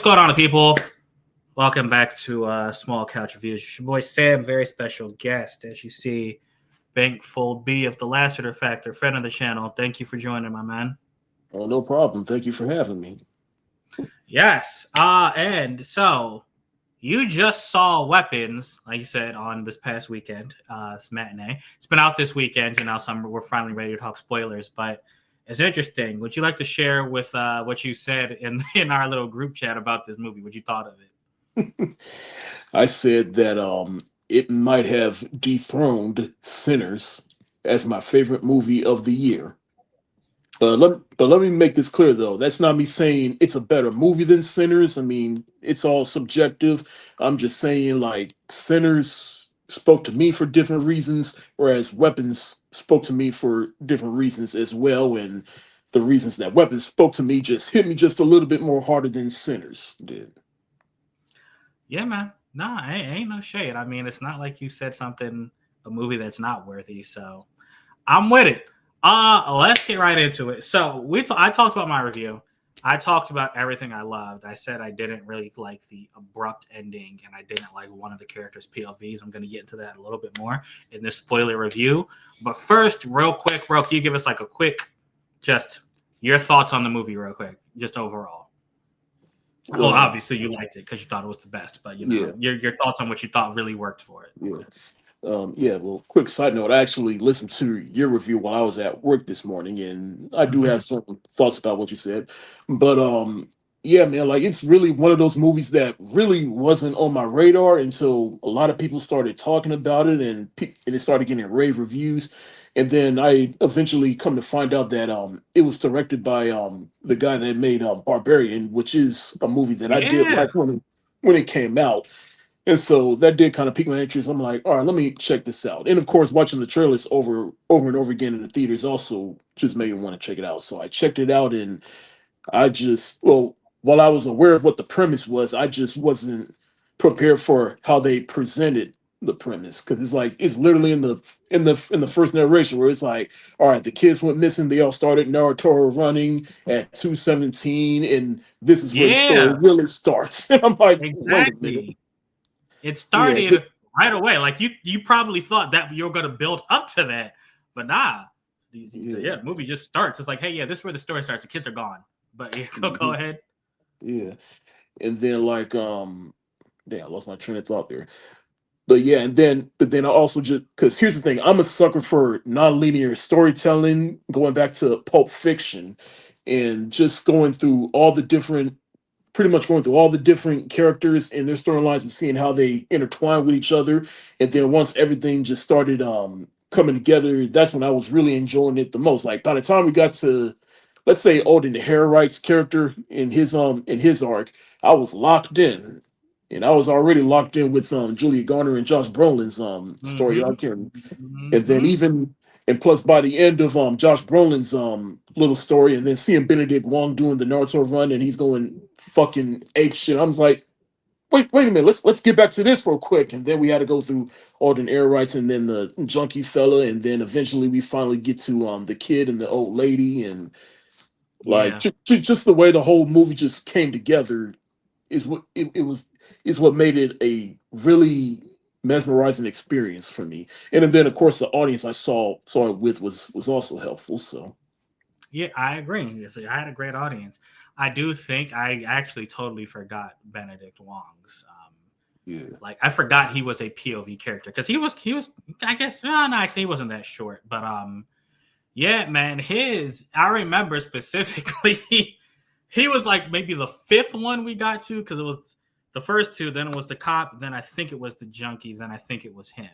going on, people? Welcome back to Small Couch Reviews. It's your boy Sam, very special guest, as you see, Bankfold B of the Lassitor Factor, friend of the channel. Thank you for joining, my man. Oh, no problem. Thank you for having me. Yes. And so you just saw Weapons, like you said, on this past weekend. It's matinee. It's been out this weekend, so we're finally ready to talk spoilers. But it's interesting. Would you like to share with what you said in our little group chat about this movie? What you thought of it? I said that it might have dethroned Sinners as my favorite movie of the year. But let me make this clear though. That's not me saying it's a better movie than Sinners. I mean, it's all subjective. I'm just saying like Sinners spoke to me for different reasons, whereas Weapons spoke to me for different reasons as well. And the reasons that Weapons spoke to me just hit me just a little bit more harder than Sinners did. Yeah, man. No, ain't no shade. I mean, it's not like you said a movie that's not worthy. So I'm with it. Let's get right into it. So I talked about my review. I talked about everything I loved. I said I didn't really like the abrupt ending, and I didn't like one of the characters' POVs. I'm going to get into that a little bit more in this spoiler review. But first, real quick, bro, can you give us like a quick, just your thoughts on the movie, real quick, just overall? Well, obviously you liked it because you thought it was the best, but Yeah. your thoughts on what you thought really worked for it. Yeah. Well, quick side note, I actually listened to your review while I was at work this morning, and I do have some thoughts about what you said. But yeah, man, like it's really one of those movies that really wasn't on my radar until a lot of people started talking about it and it started getting rave reviews. And then I eventually come to find out that it was directed by the guy that made Barbarian, which is a movie that I did Yeah. like when it came out. And so that did kind of pique my interest. I'm like, all right, let me check this out. And of course, watching the trailers over and over again in the theaters also just made me want to check it out. So I checked it out, and while I was aware of what the premise was, I just wasn't prepared for how they presented the premise, because it's literally in the first narration where it's like, all right, the kids went missing. They all started Naruto running at 217, and this is where the story Yeah, really starts. And I'm like, wait a minute. exactly. It Yeah, started right away. Like you probably thought that you were going to build up to that, but nah. yeah. The movie just starts. It's like, hey, yeah, this is where the story starts. The kids are gone, but yeah, go Mhm. ahead. Yeah. And then damn, I lost my train of thought there. But yeah, but then I also just, because here's the thing, I'm a sucker for non-linear storytelling, going back to Pulp Fiction, and just pretty much going through all the different characters and their storylines and seeing how they intertwine with each other. And then once everything just started coming together, that's when I was really enjoying it the most. Like by the time we got to, let's say, Alden Ehrenreich character in his arc, I was locked in. And I was already locked in with Julia Garner and Josh Brolin's story Mm-hmm. arc, and then Mm-hmm. even and plus by the end of Josh Brolin's little story, and then seeing Benedict Wong doing the Naruto run, and he's going fucking ape shit. I was like, wait a minute, let's get back to this real quick. And then we had to go through Alden Ehrenreich, and then the junkie fella, and then eventually we finally get to the kid and the old lady, and like Yeah. just the way the whole movie just came together is what made it a really mesmerizing experience for me. And then of course the audience I saw it with was also helpful. So Yeah, I agree. I had a great audience. I do think I actually totally forgot Benedict Wong's. yeah. Like I forgot he was a POV character because he was I guess no actually he wasn't that short, but yeah, man, I remember specifically he was like maybe the fifth one we got to, because it was the first two, then it was the cop, then I think it was the junkie, then I think it was him.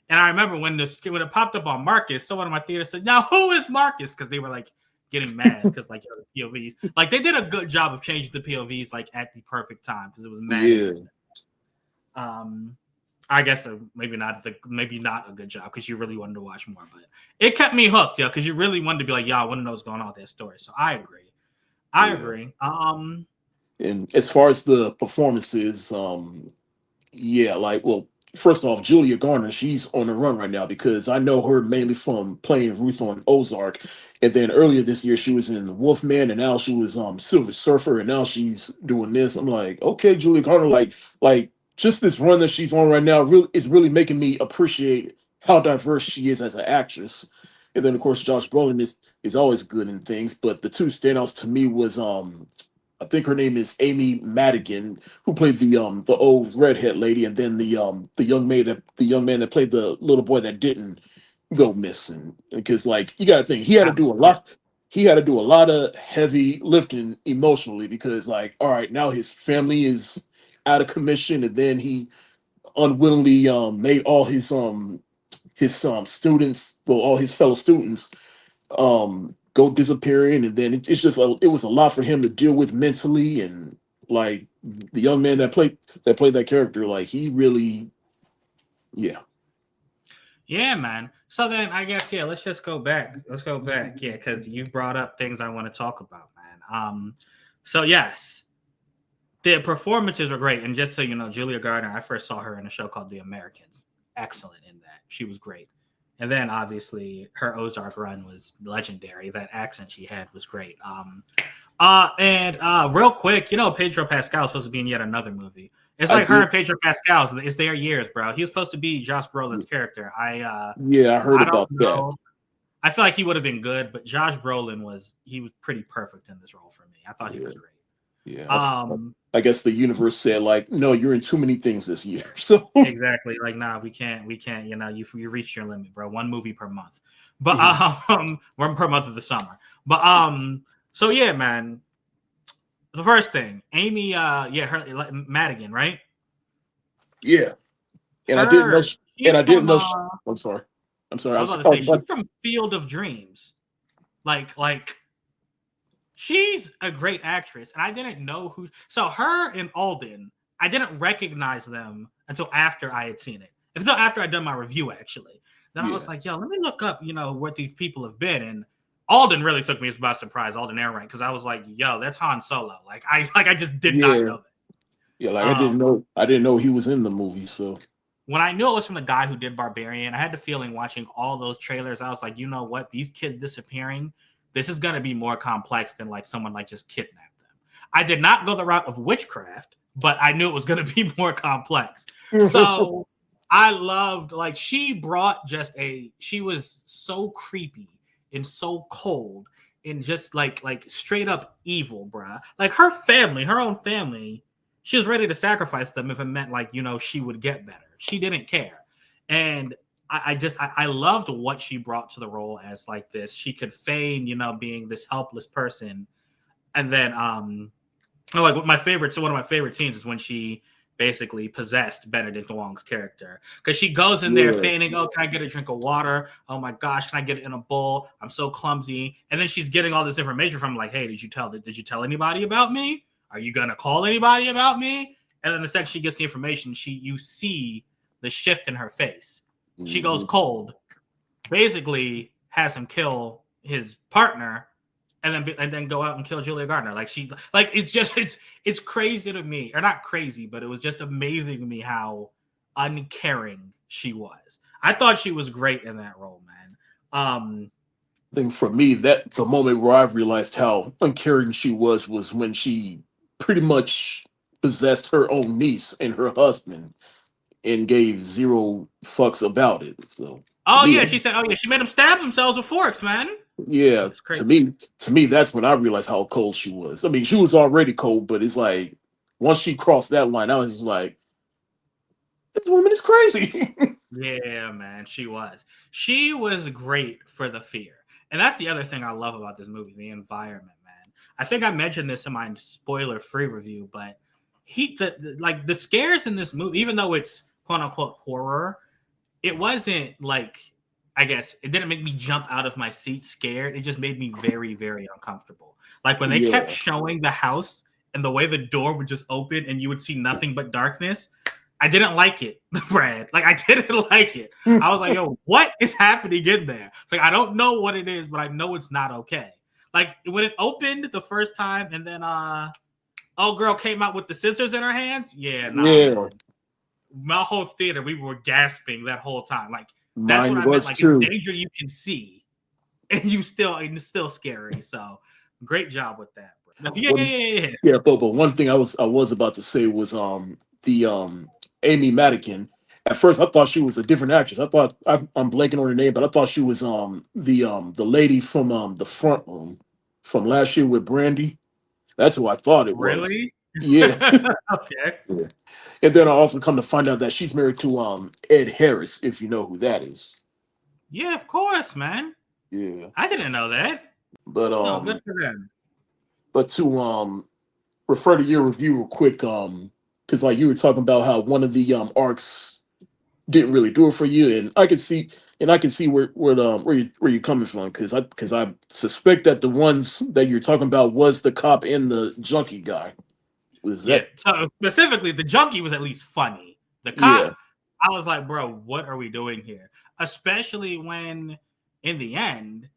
And I remember when it popped up on Marcus, someone in my theater said, "Now who is Marcus?" Because they were like getting mad because like the POVs, like they did a good job of changing the POVs like at the perfect time because it was mad Yeah. interesting. Um, I guess maybe not a good job because you really wanted to watch more, but it kept me hooked, yeah, because you really wanted to be like, yeah, I want to know what's going on with that story. So I agree. I Yeah. agree. And as far as the performances, yeah, like, well, first off, Julia Garner, she's on the run right now because I know her mainly from playing Ruth on Ozark, and then earlier this year she was in Wolfman, and now she was Silver Surfer, and now she's doing this. I'm like, okay, Julia Garner, like just this run that she's on right now really is really making me appreciate how diverse she is as an actress. And then of course Josh Brolin is always good in things, but the two standouts to me was I think her name is Amy Madigan, who played the old redhead lady, and then the young man that played the little boy that didn't go missing. Because like you got to think, he had to do a Yeah. lot. He had to do a lot of heavy lifting emotionally because like, all right, now his family is out of commission, and then he unwillingly made all his students, well, all his fellow students go disappearing, and then it's just it was a lot for him to deal with mentally, and like the young man that played that character, like he really, yeah. Yeah, man. So then I guess let's just go back. Let's go back. Yeah, because you brought up things I want to talk about, man. So yes, the performances were great. And just so you know, Julia Gardner, I first saw her in a show called The Americans. Excellent in that. She was great. And then obviously her Ozark run was legendary. That accent she had was great. And real quick, Pedro Pascal is supposed to be in yet another movie. It's I like her did, and Pedro Pascal's. It's their years, bro. He was supposed to be Josh Brolin's character. yeah, I heard I don't about that. know. I feel like he would have been good, but Josh Brolin was pretty perfect in this role for me. I thought he Yeah, was great. yeah. Um, I guess the universe said like, no, you're in too many things this year. So exactly. Like, nah, we can't. You reached your limit, bro. One movie per month, but mhm. one per month of the summer. But so yeah, man. The first thing, Amy, her Madigan, right? Yeah, and I didn't know. Her, And she's I didn't from. know. I'm sorry. I'm sorry. I was about to I was say about. she's from Field of Dreams. Like she's a great actress, and I didn't know who. So her and Alden, I didn't recognize them until after I had seen it. Until after I'd done my review, actually. Then I was Yeah, like, "Yo, let me look up, what these people have been." And Alden really took me as by surprise. Alden Ehrenreich, because I was like, "Yo, that's Han Solo." I just did not yeah, know yeah. that. Like I didn't know he was in the movie. So When I knew it was from the guy who did Barbarian, I had the feeling watching all those trailers, I was like, you know what? These kids disappearing, this is going to be more complex than like someone like just kidnapped them. I did not go the route of witchcraft, but I knew it was going to be more complex. So I loved, like, she was so creepy and so cold and just like straight up evil, bruh. Like her own family, she was ready to sacrifice them if it meant like she would get better. She didn't care, and I loved what she brought to the role as like this. She could feign being this helpless person, and then like one of my favorite scenes is when she basically possessed Benedict Wong's character because she goes in there yeah, feigning, oh, can I get a drink of water? Oh my gosh, can I get it in a bowl? I'm so clumsy. And then she's getting all this information from like, hey, did you tell anybody about me? Are you gonna call anybody about me? And then the second she gets the information, you see the shift in her face. She goes mhm. cold, basically has him kill his partner and then go out and kill Julia Gardner. It's crazy to me, or not crazy, but it was just amazing to me how uncaring she was. I thought she was great in that role, man. I think for me, that the moment where I realized how uncaring she was when she pretty much possessed her own niece and her husband and gave zero fucks about it. So to Oh me, yeah, she said. Oh yeah, she made them stab themselves with forks, man. yeah, It's crazy. to me, that's when I realized how cold she was. I mean, she was already cold, but it's like once she crossed that line, I was just like, this woman is crazy. Yeah, man, she was. She was great for the fear. And that's the other thing I love about this movie, the environment, man. I think I mentioned this in my spoiler-free review, but the scares in this movie, even though it's quote unquote horror, it wasn't like, I guess it didn't make me jump out of my seat scared. It just made me very, very uncomfortable. Like when they kept Yeah, showing the house and the way the door would just open and you would see nothing but darkness, I didn't like it, Brad. Like I didn't like it. I was like, yo, what is happening in there? It's like I don't know what it is, but I know it's not okay. Like when it opened the first time and then old girl came out with the scissors in her hands. Yeah, nah, yeah. man. my whole theater, we were gasping that whole time. Like that's what Mine I meant. was Like it's too. danger you can see, and it's still scary. So great job with that. Bro. Yeah, yeah, One, yeah, yeah. yeah, but one thing I was about to say was the Amy Madigan. At first, I thought she was a different actress. I'm blanking on her name, but I thought she was the lady from the front room from last year with Brandy. That's who I thought it was. Really? Yeah. Okay. Yeah. And then I also come to find out that she's married to Ed Harris, if you know who that is. Yeah, of course, man. Yeah. I didn't know that. But No, good for them. to refer to your review real quick, because like you were talking about how one of the arcs didn't really do it for you, and I can see where you're coming from, because I suspect that the ones that you're talking about was the cop and the junkie guy. Was Yeah. that? So specifically, the junkie was at least funny. The cop, Yeah. I was like, bro, what are we doing here? Especially when, in the end,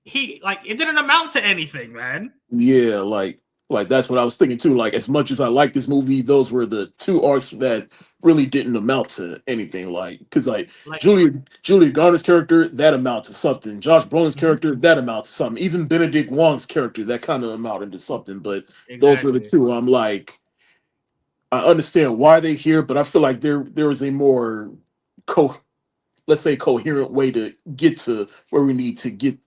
he like it didn't amount to anything, man. Yeah, like that's what I was thinking too. Like as much as I like this movie, those were the two arcs that really didn't amount to anything. Like because like Like, Julia Garner's character that amount to something. Josh Brolin's mhm, character that amount to something. Even Benedict Wong's character that kind of amounted to something. But those were the exactly. two. I'm like I understand why they're here, but I feel like there is a more co let's say coherent way to get to where we need to get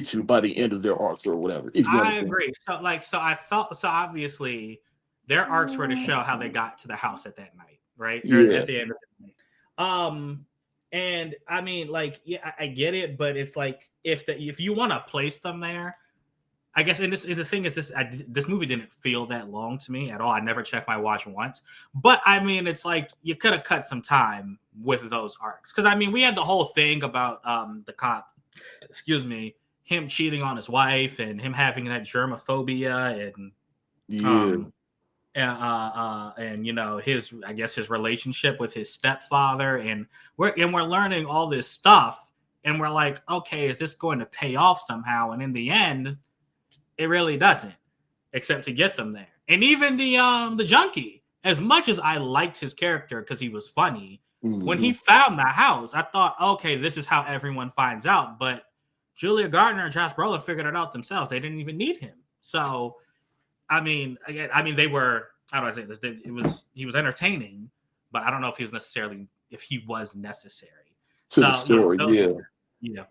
to by the end of their arcs or whatever. If you I understand. agree. So I felt so obviously their arcs were to show how they got to the house at that night, right? Or Yeah. at the end of the night. And I mean, like, yeah, I get it, but it's like if you want to place them there, I guess. And the thing is, this movie didn't feel that long to me at all. I never checked my watch once, but I mean, it's like you could have cut some time with those arcs because I mean, we had the whole thing about the cop, excuse me, him cheating on his wife and him having that germophobia and Yeah. um and you know his I guess his relationship with his stepfather and we're learning all this stuff and we're like, okay, is this going to pay off somehow? And in the end, it really doesn't, except to get them there. And even the junkie, as much as I liked his character because he was funny, when he Mhm. found the house, I thought, okay, this is how everyone finds out. But Julia Gardner and Josh Brolin figured it out themselves. They didn't even need him. So I mean, again, I mean, they were. How do I say this? He was entertaining, but I don't know if he was necessarily if he was necessary. To the So yeah, story. those, Yeah.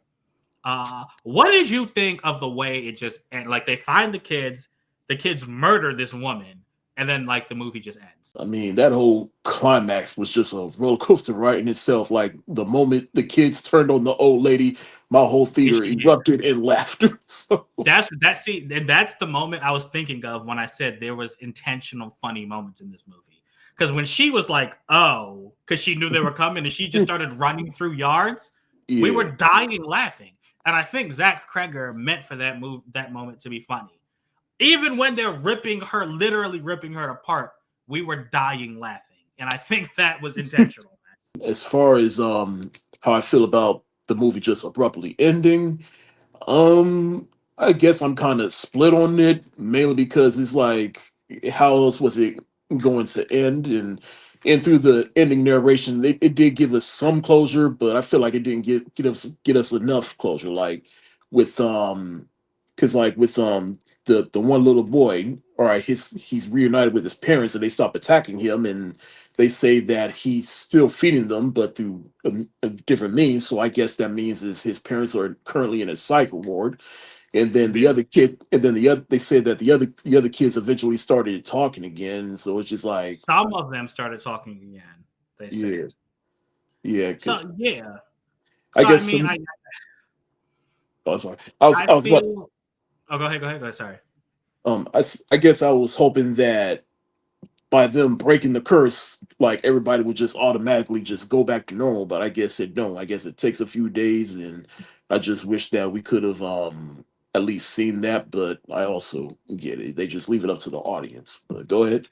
yeah. What did you think of the way it just and like they find the kids murder this woman, and then like the movie just ends. I mean, that whole climax was just a roller coaster right in itself. Like the moment the kids turned on the old lady, my whole And theater she, erupted in laughter. So that's the moment I was thinking of when I said there was intentional funny moments in this movie. Because when she was like, "Oh," because she knew they were coming, and she just started running through yards, we were yeah. dying laughing. And I think Zach Kreger meant for that moment to be funny. Even when they're literally ripping her apart, we were dying laughing, and I think that was intentional. As far as how I feel about the movie just abruptly ending, Um, I guess I'm kind of split on it, mainly because it's like, how else was it going to end? And through the ending narration, it did give us some closure, but I feel like it didn't get us enough closure. Like with because like with the one little boy, all right, he's reunited with his parents, and they stop attacking him, and they say that he's still feeding them, but through a different means. So I guess that means is his parents are currently in a psych ward, and then the Yeah. other kid, and then the other, they said that the other kids eventually started talking again. So it's just like, Some of them started talking again, they yeah, said. yeah, because So yeah. I So I guess mean, from, oh, I'm sorry, I was I I was about feel. Oh, go ahead. Sorry. I guess I was hoping that by them breaking the curse, like everybody would just automatically just go back to normal. But I guess it don't. I guess it takes a few days, and I just wish that we could have at least seen that. But I also get it; they just leave it up to the audience. But go ahead.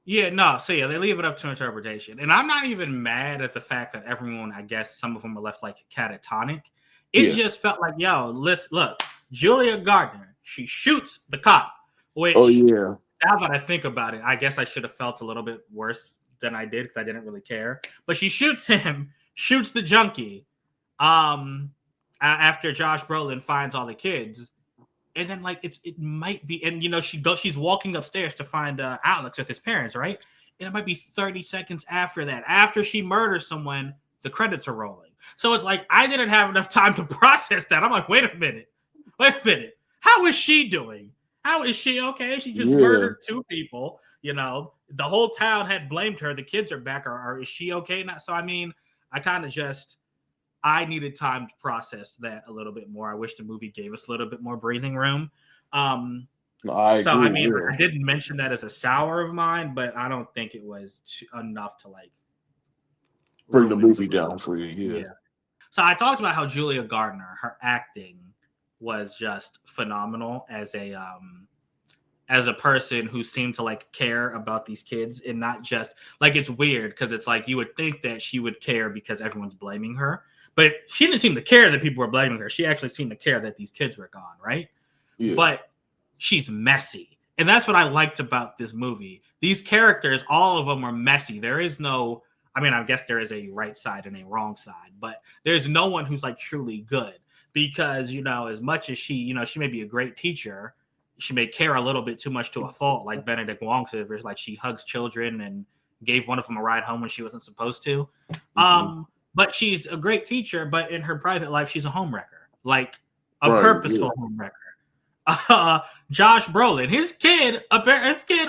Yeah, no. So yeah, they leave it up to interpretation, and I'm not even mad at the fact that everyone. I guess some of them were left like catatonic. It Yeah. just felt like, yo, listen, look, Julia Gardner, she shoots the cop, Oh which yeah. now that I think about it, I guess I should have felt a little bit worse than I did because I didn't really care. But she shoots him, shoots the junkie. After Josh Brolin finds all the kids, and then like it might be, and she's walking upstairs to find Alex with his parents, right? And it might be 30 seconds after that, after she murders someone, the credits are rolling. So it's like I didn't have enough time to process that. I'm like, wait a minute. How is she doing? How is she okay? She just murdered 2 people. The whole town had blamed her. The kids are back. Or is she okay now? So I mean, I needed time to process that a little bit more. I wish the movie gave us a little bit more breathing room. I agree. I mean, I didn't mention that as a sour of mine, but I don't think it was enough to like bring the movie down for you. Yeah. So I talked about how Julia Gardner, her acting was just phenomenal as a person who seemed to like care about these kids, and not just like, it's weird because it's like you would think that she would care because everyone's blaming her, but she didn't seem to care that people were blaming her. She actually seemed to care that these kids were gone, right? Yeah. But she's messy, and that's what I liked about this movie. These characters, all of them are messy. There is no, I mean, I guess there is a right side and a wrong side, but there's no one who's like truly good, because as much as she may be a great teacher, she may care a little bit too much to a fault, like Benedict Wong said, where like she hugs children and gave one of them a ride home when she wasn't supposed to. But she's a great teacher, but in her private life, she's a homewrecker, like a purposeful homewrecker. Josh Brolin, his kid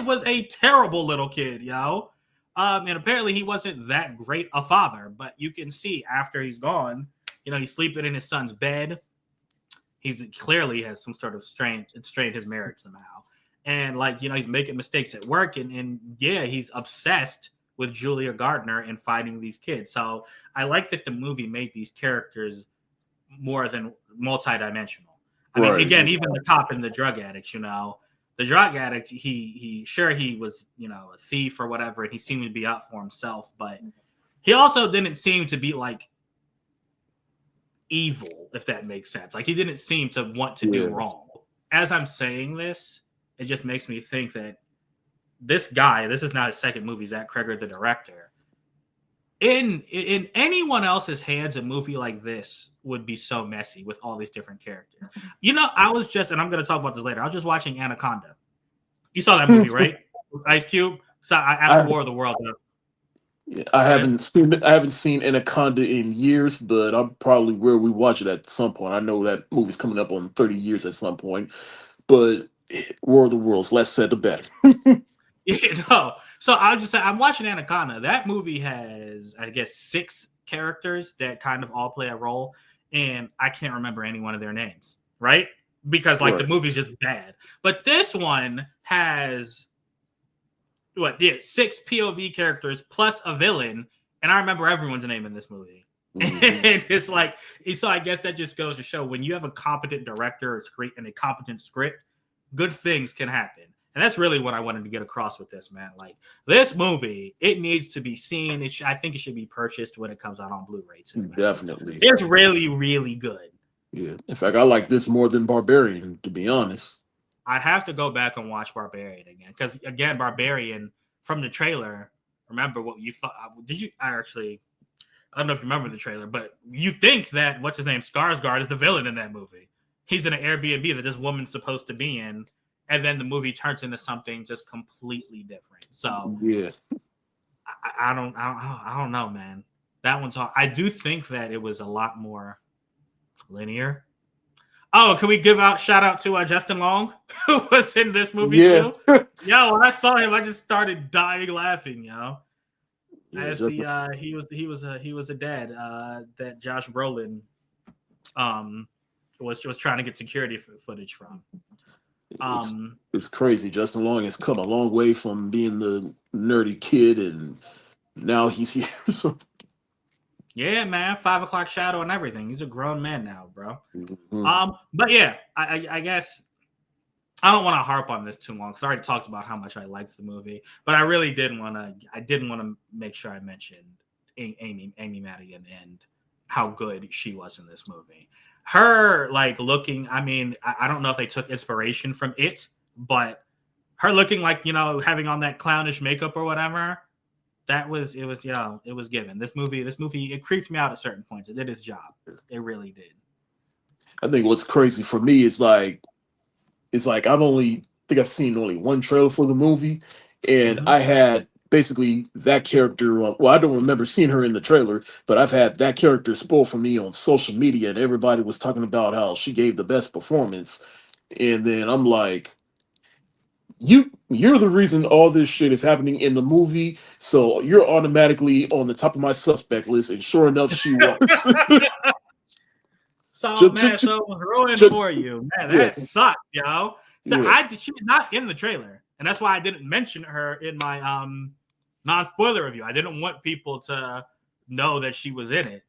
was a terrible little kid, yo. And apparently he wasn't that great a father, but you can see after he's gone, he's sleeping in his son's bed. He's clearly has some sort of strained his marriage somehow. And like, he's making mistakes at work, and he's obsessed with Julia Gardner and fighting these kids. So I like that the movie made these characters more than multidimensional. I mean, again, even the cop and the drug addicts, the drug addict, he was, a thief or whatever, and he seemed to be out for himself, but he also didn't seem to be like evil, if that makes sense. Like, he didn't seem to want to do wrong. As I'm saying this, it just makes me think that this is not his second movie, Zach Cregger, the director. In anyone else's hands, a movie like this would be so messy with all these different characters. I was just, and I'm going to talk about this later, I was just watching Anaconda. You saw that movie, right? Ice Cube? So after War of the World. I haven't seen Anaconda in years, but I'm probably where we watch it at some point. I know that movie's coming up on 30 years at some point, but War of the Worlds, less said the better. So I'll just say, I'm watching Anaconda. That movie has, I guess, 6 characters that kind of all play a role, and I can't remember any one of their names, right? Because like the movie's just bad. But this one has 6 POV characters plus a villain, and I remember everyone's name in this movie. Mm-hmm. And it's like, so I guess that just goes to show, when you have a competent director and a competent script, good things can happen. And that's really what I wanted to get across with this, man. Like, this movie, it needs to be seen. I think it should be purchased when it comes out on Blu-ray too. Man. Definitely. It's really, really good. Yeah. In fact, I like this more than Barbarian, to be honest. I'd have to go back and watch Barbarian again. Because, again, Barbarian, from the trailer, remember what you thought. I don't know if you remember the trailer, but you think that, what's his name, Skarsgård is the villain in that movie. He's in an Airbnb that this woman's supposed to be in. And then the movie turns into something just completely different. So yeah, I don't know, man. That one's hard. I do think that it was a lot more linear. Oh, can we shout out to Justin Long, who was in this movie too? Yo, when I saw him, I just started dying laughing. As he was a dad that Josh Brolin was trying to get security footage from. It's crazy. Justin Long has come a long way from being the nerdy kid, and now he's here. So. Yeah, man, 5 o'clock shadow and everything. He's a grown man now, bro. Mm-hmm. But yeah, I guess I don't want to harp on this too long because I already talked about how much I liked the movie, but I really didn't want to make sure I mentioned Amy Madigan and how good she was in this movie. Her like looking, I mean, I don't know if they took inspiration from it, but her looking like, having on that clownish makeup or whatever, It was given. This movie, it creeped me out at certain points. It did its job. It really did. I think what's crazy for me is like I've seen only one trailer for the movie, and Mm-hmm. I had basically that character. Well, I don't remember seeing her in the trailer, but I've had that character spoiled for me on social media, and everybody was talking about how she gave the best performance, and then I'm like, you're the reason all this shit is happening in the movie, so you're automatically on the top of my suspect list, and sure enough, she was. So just, man, just, so it was ruined just, for you, man. yeah, That sucks, yo. So yeah, she was not in the trailer, and that's why I didn't mention her in my non-spoiler review. I didn't want people to know that she was in it.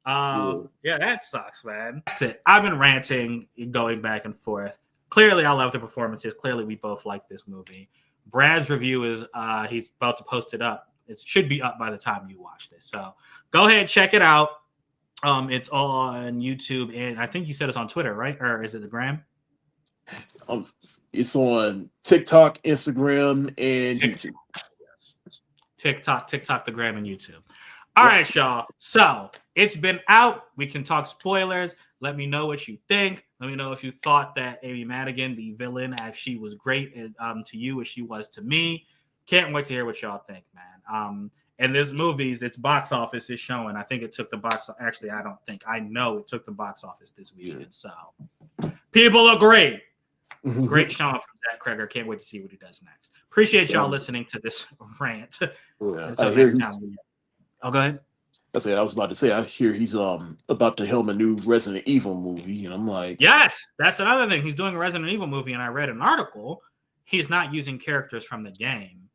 yeah. Yeah, that sucks, man. That's it. I've been ranting, going back and forth. Clearly, I love the performances. Clearly, we both like this movie. Brad's review is he's about to post it up. It should be up by the time you watch this. So go ahead, check it out. It's on YouTube, and I think you said it's on Twitter, right? Or is it the Gram? Um, it's on TikTok, Instagram, and TikTok, YouTube. TikTok, the Gram, and YouTube. All Yep. right, y'all. So it's been out. We can talk spoilers. Let me know what you think. Let me know if you thought that Amy Madigan, the villain, as she was great to you as she was to me. Can't wait to hear what y'all think, man. And this movie's its box office is showing. I think it took the box. Actually, I don't think. I know it took the box office this weekend. Yeah. So people agree. Great showing from Jack Kreger. Can't wait to see what he does next. Appreciate y'all listening to this rant. Yeah, Until next time. Oh, go ahead. I was about to say, I hear he's about to helm a new Resident Evil movie, and I'm like, yes, that's another thing. He's doing a Resident Evil movie, and I read an article. He's not using characters from the game,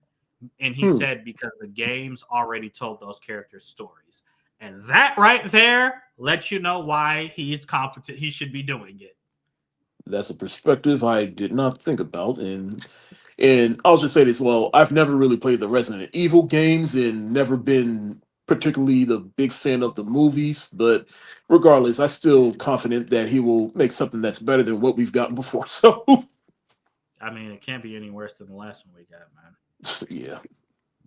and he said because the games already told those characters' stories, and that right there lets you know why he's competent. He should be doing it. that's a perspective I did not think about, and I'll just say this: well, I've never really played the Resident Evil games, and never been particularly the big fan of the movies. But regardless, I'm still confident that he will make something that's better than what we've gotten before. So, I mean, it can't be any worse than the last one we got, man.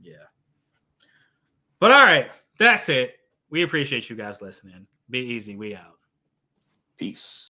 yeah. But all right, that's it. We appreciate you guys listening. Be easy. We out. Peace.